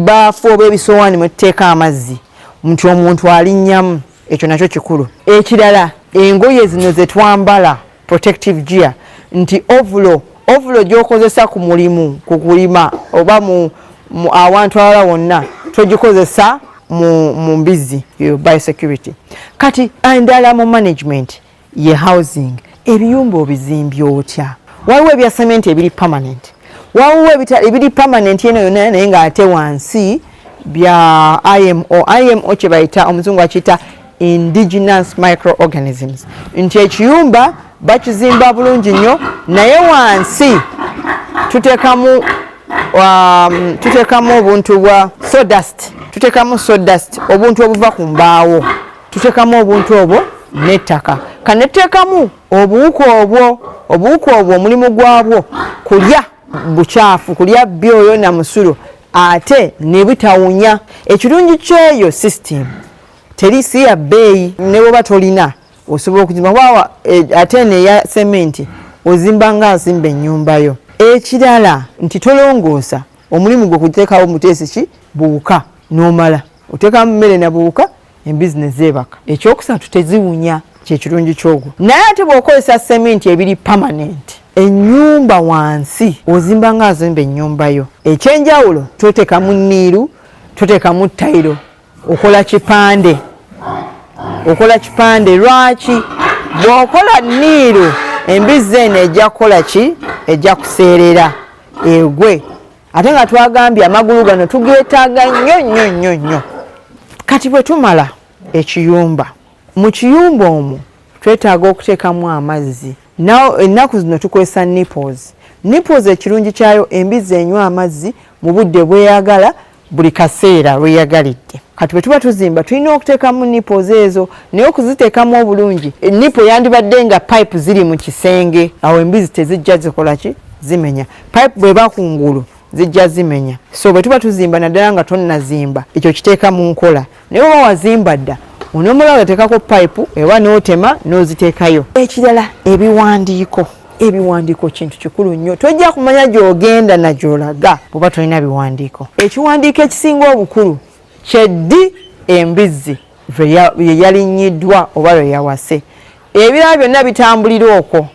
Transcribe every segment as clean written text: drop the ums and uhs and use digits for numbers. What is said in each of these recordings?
baafu oba ebisowaani mwe tuteeka amazzi nti omuntu alinnyamu, ekyo nakyo kikulu. Ekirala engoye zino ze twambala protective gear, nti ovulo gy'okozesa ku mulimu ku kulima oba mu awantu awala wonna togikozesa mu mbizzi, biosecurity. Kati endala mu management ye housing, ebiyumba obizimbye otya? Waliwo ebya cement ebiri permanent, waliwo ebiri permanent yeno yonna naye ng'ate wansi bya IMO kye bayita omuzungu akiyita indigenous microorganisms, nti ekiyumba bakizimba bulungi nnyo naye wansi tutekamu obuntu bwa sawdust, tutekamu sawdust, obuntu obuva ku mbaawo, tutekamu obuntu obwo n'ettaka, kanetekamu obuwuka obwo omulimu gwabwo kulya bukyafu, kulya byoyo na musulo ate ne bitawunya. Ekirungi ky'eyo system terisi ya bbeeyi, ne bw'oba tolina osobola okuzimba wawa ate neya sementi ozimba nga azimba ennyumba yo. Ekirala nti tolongoosa omulimu gwe kuteekawo muteesi ki buwuka n'omala oteekamu mmere na buwuka embizinesi zeebaka. Ekyokusatu teziwunya, kyekirungi kyogwo. Naye ate bw'okozesa sementi ebiri permanent, ennyumba wansi ozimba nga azimba ennyumba yo. Ekyenjawulo toteekamu nniiru, toteekamu tayiro, okola kipande. Lwaki? Bw'okola nniiru embizzi eno ejja kukola ki? Ejja kuseerera egwe. Ate nga twagambye amagulu gano tugeetaaga nnyo. Kati bwe tumala ekiyumba, mu kiyumba omwo twetaaga okuteekamu amazzi. Ennaku zino tukozesa nipples. Ekirungi kyayo embizzi enywa amazzi mu budde bweyagala buli kaseera lweyagalidde. Kati bwe tuba tuzimba tulina okuteekamu nipples ezo, naye okuziteekamu obulungi. Nipple yandibadde nga pipe ziri mu kisenge, awo embizzi tezijja zikola ki? Zimenya. Pipe bw'eba ku ngulu zijja zimenya. So bwe tuba tuzimba naddala nga tonnazimba, ekyo kiteeka mu nkola. Naye oba wazimba dda, onomala oteekako pipe eba n'otema n'oziteekayo. Ekirala ebiwandiiko kintu kikulu nnyo. Tojja kumanya gy'ogenda na gy'olaga bw'oba tolina biwandiiko. Ekiwandiiko ekisinga obukulu kyeddi embizzi ye yalinnyiddwa oba lwe yawase. Ebirala byonna bitambulira okwo,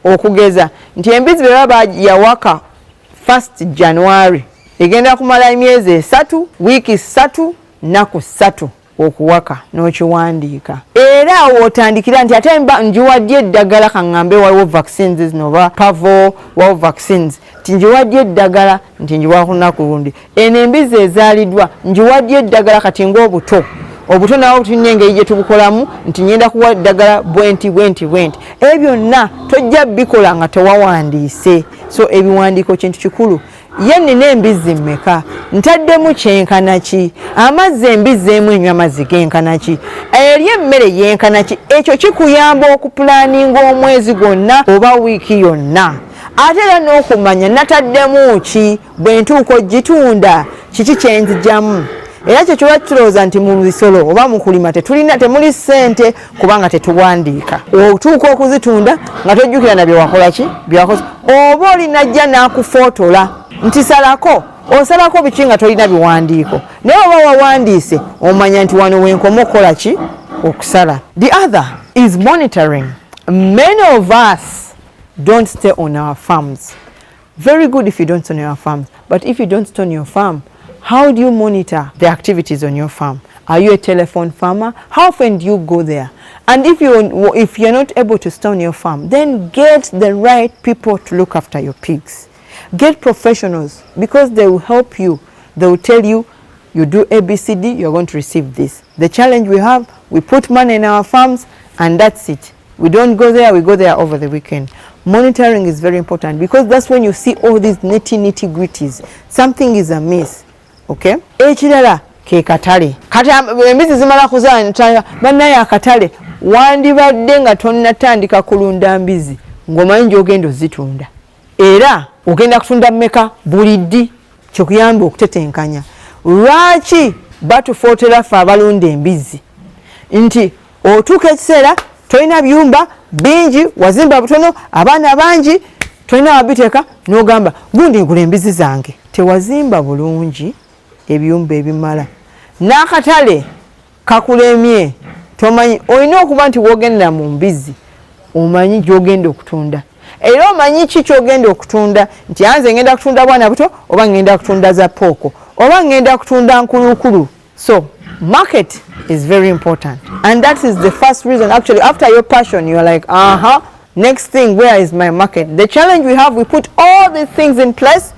okugeza nti embizzi bwe baba yawaka 1st January egenda kumala emyezi 3, wiiki 3, nnaku 3 okuwaka n'okiwandiika. Era otandikira nti ate njiwadde eddagala kaŋŋambe waliwo vaccines zino oba pavo waliwo vaccines, nti njiwadde eddagala nti njiwa ku lunaku lundi. Eno embizzi ezaaliddwa njiwadde eddagala kati ng'obuto nawo tulina engeri gye tubukolamu nti ngenda kuwa eddagala bwenti. Ebyo byonna tojja bikola nga tewawandiise. So ebiwandiiko kintu kikulu. Ye nina embizzi mmeka? Ntaddemu kyenkana ki? Amazzi embizzi emu enywa amazzi genkana ki? Eri emmere yenkana ki? Ekyo kikuyamba okupulaninga omwezi gwonna oba wiiki yonna. Ate era n'okumanya nataddemu ki? Bwe ntuuka ogitunda kiki kye nzigyamu? Era kye kiba tulowooza nti mu bisolo oba mu kulima temuli ssente kubanga tetuwandiika. Otuuka okuzitunda nga tojjukira na byewakola ki? Byewakoze. Oba olinajja n'akufootola nti osalako biki nga tolina biwandiiko. Naye oba wawandiise omanya nti wano wenkoma okukola ki? Okusala. The other is monitoring. Many of us don't stay on our farms. Very good if you don't stay on your farms. But if you don't stay on your farm, how do you monitor the activities on your farm? Are you a telephone farmer? How often do you go there? And if you're not able to stay on your farm, then get the right people to look after your pigs. Get professionals because they will help you. They will tell you, you do ABCD, you're going to receive this. The challenge we have, we put money in our farms and that's it. We don't go there, we go there over the weekend. Monitoring is very important because that's when you see all these nitty gritties. Something is amiss. Okay? Ekirala ke katale. Kati embizzi zimala kuzaala ntaya bannaye akatale wandibadde nga tonnatandika kulunda mbizzi ng'omanyi gy'ogenda ozitunda. Era ogenda kutunda mmeka buli ddi, kyokuyamba okutetenkanya. Lwaki batufootera ffe abalunda embizzi nti otuuka ekiseera tolina biyumba bingi, wazimba butono, abaana bangi, tolina wabiteeka n'ogamba gundi ngula embizzi zange. Tewazimba bulungi ebiyumba ebimala n'akatale kakulemye tomanyi olina okuba nti wogenda mu mbizzi omanyi gy'ogenda okutunda era omanyi ki ky'ogenda okutunda nti anze ngenda kutunda bwana buto oba ngenda kutunda za pooko oba ngenda kutunda nkulukulu. So market is very important, and that is the first reason. Actually, after your passion, you're like, next thing, where is my market? The challenge we have, we put all these things in place,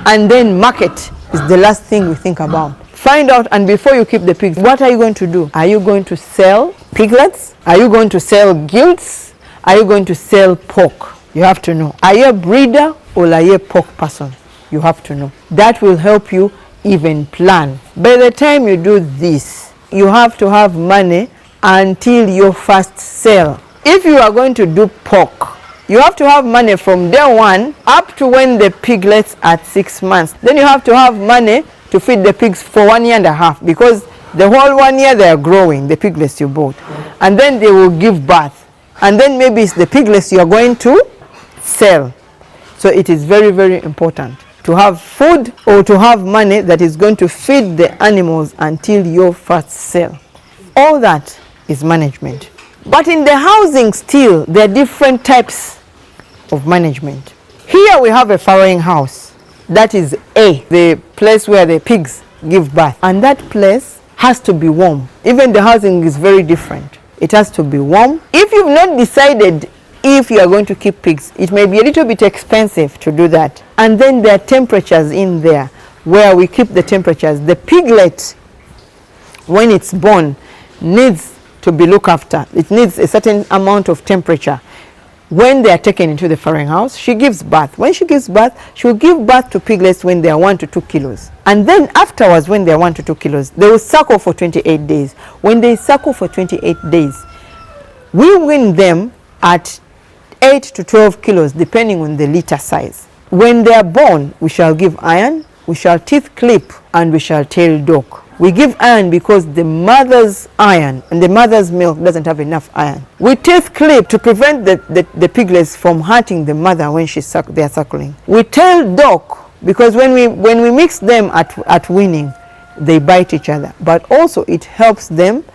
and then market is the last thing we think about. Find out, and before you keep the pigs, what are you going to do? Are you going to sell piglets? Are you going to sell gilts? Are you going to sell pork? You have to know. Are you a breeder or are you a pork person? You have to know. That will help you even plan. By the time you do this, you have to have money until your first sale. If you are going to do pork, you have to have money from day one up to when the piglets are 6 months. Then you have to have money to feed the pigs for 1.5 years, because the whole 1 year they are growing, the piglets you bought, and then they will give birth, and then maybe it's the piglets you are going to sell. So it is very, very important to have food or to have money that is going to feed the animals until your first sale. All that is management. But in the housing still, there are different types of management. Here we have a farrowing house. That is A, the place where the pigs give birth. And that place has to be warm. Even the housing is very different. It has to be warm. If you've not decided if you are going to keep pigs, it may be a little bit expensive to do that. And then there are temperatures in there where we keep the temperatures. The piglet, when it's born, needs to be looked after. It needs a certain amount of temperature. When they are taken into the farrowing house, she gives birth. When she gives birth, she will give birth to piglets when they are 1 to 2 kilos. And then afterwards, when they are 1 to 2 kilos, they will suckle for 28 days. When they suckle for 28 days, we wean them at 8 to 12 kilos, depending on the litter size. When they are born, we shall give iron, we shall teeth clip, and we shall tail dock. We give iron because the mother's iron and the mother's milk doesn't have enough iron. We teeth clip to prevent the piglets from hurting the mother when they are suckling. We tail dock because when we mix them at weaning, they bite each other. But also it helps them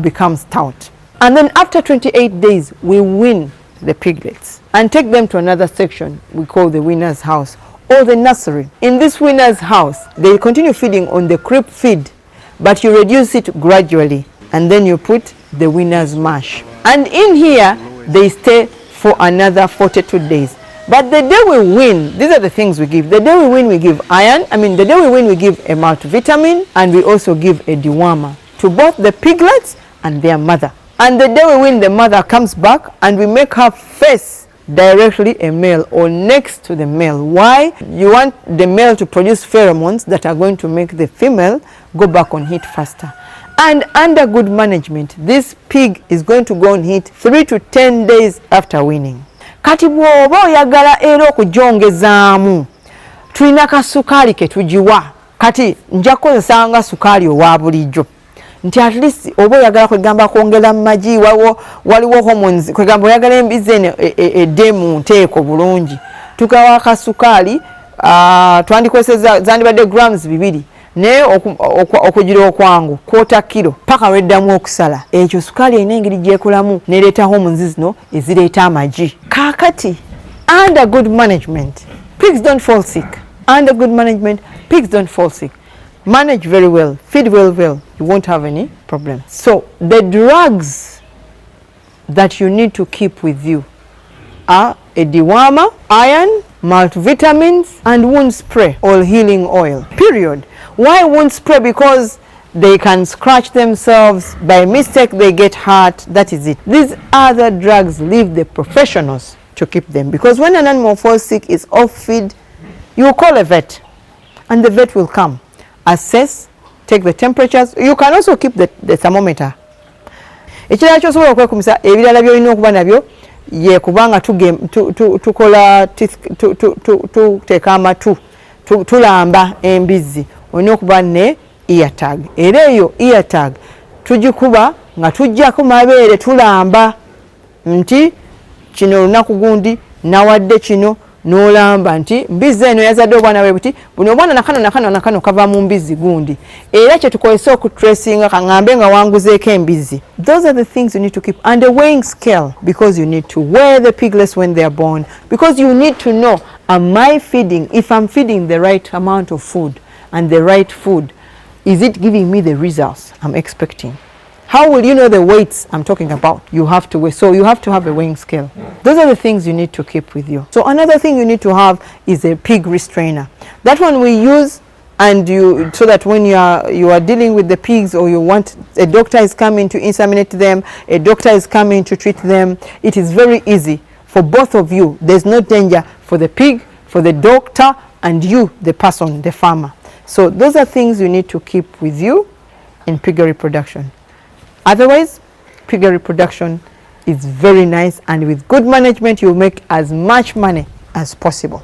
become stout. And then after 28 days, we wean the piglets and take them to another section we call the weaner's house or the nursery. In this weaner's house, they continue feeding on the creep feed, but you reduce it gradually, and then you put the weaner's mash. And in here, they stay for another 42 days. But the day we wean, these are the things we give. The day we wean, we give iron. The day we wean, we give a multivitamin, and we also give a dewormer to both the piglets and their mother. And the day we wean, the mother comes back and we make her face directly a male or next to the male. Why? You want the male to produce pheromones that are going to make the female go back on heat faster. And under good management, this pig is going to go on heat 3 to 10 days after weaning. Kati bw'oba oyagala era okujongezaamu, tulina kasukali ke tujiwa. Kati nja kukozesanga sukali owa bulijjo. Nti at least oba oyagala kwegamba kwongera magi, waliwo hormones, kwegamba oyagala embizi eno edemu nteeko bulungi, tukawa akasukaali twandikozesa zandibadde grams 2 naye okugira okwangu 1/4 kilo paka weddamu okusala. Ekyo sukaali erina engeri gyekulamu nereeta hormones zino ezireeta amagi. Kaakati under good management, pigs don't fall sick. Under good management, pigs don't fall sick. Manage very well, feed well, you won't have any problem. So the drugs that you need to keep with you are a dewormer, iron, multivitamins, and wound spray or healing oil, period. Why wound spray? Because they can scratch themselves, by mistake they get hurt, that is it. These other drugs leave the professionals to keep them, because when an animal falls sick, is off feed, you call a vet and the vet will come, assess, take the temperatures. You can also keep the thermometer. Ekirala ky'osobola okwekumisa ebirala by'olina okuba nabyo ye kubanga tukola tuteeka amatu tulamba embizzi, olina okuba ne ear tag. Era eyo ear tag tugikuba nga tujjako mabeere tulamba nti kino olunaku gundi nawadde kino n'olamba nti mbizzi eno yazadde obwana bwe buti buno obwana nakano kava mu mbizzi gundi era kye tukozesa okutracinga kaŋŋambe nga wanguzeeko embizzi. Those are the things you need to keep, and a weighing scale, because you need to weigh the piglets when they are born, because you need to know, am I feeding, if I'm feeding the right amount of food and the right food, is it giving me the results I'm expecting? How will you know the weights I'm talking about? You have to weigh. So you have to have a weighing scale. Those are the things you need to keep with you. So another thing you need to have is a pig restrainer. That one we use, and so that when you are dealing with the pigs, or you want, a doctor is coming to inseminate them, a doctor is coming to treat them, it is very easy for both of you. There's no danger for the pig, for the doctor, and you, the person, the farmer. So those are things you need to keep with you in piggery production. Otherwise, piggery production is very nice, and with good management, you'll make as much money as possible.